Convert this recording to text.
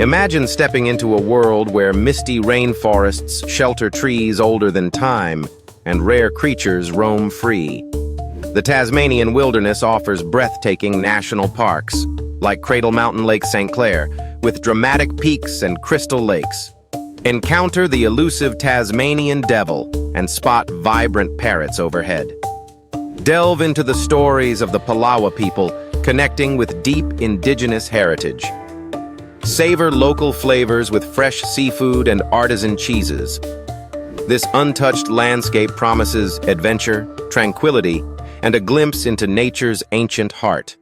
Imagine stepping into a world where misty rainforests shelter trees older than time and rare creatures roam free. The Tasmanian wilderness offers breathtaking national parks, like Cradle Mountain Lake St. Clair, with dramatic peaks and crystal lakes. Encounter the elusive Tasmanian devil and spot vibrant parrots overhead. Delve into the stories of the Palawa people, connecting with deep indigenous heritage. Savor local flavors with fresh seafood and artisan cheeses. This untouched landscape promises adventure, tranquility, and a glimpse into nature's ancient heart.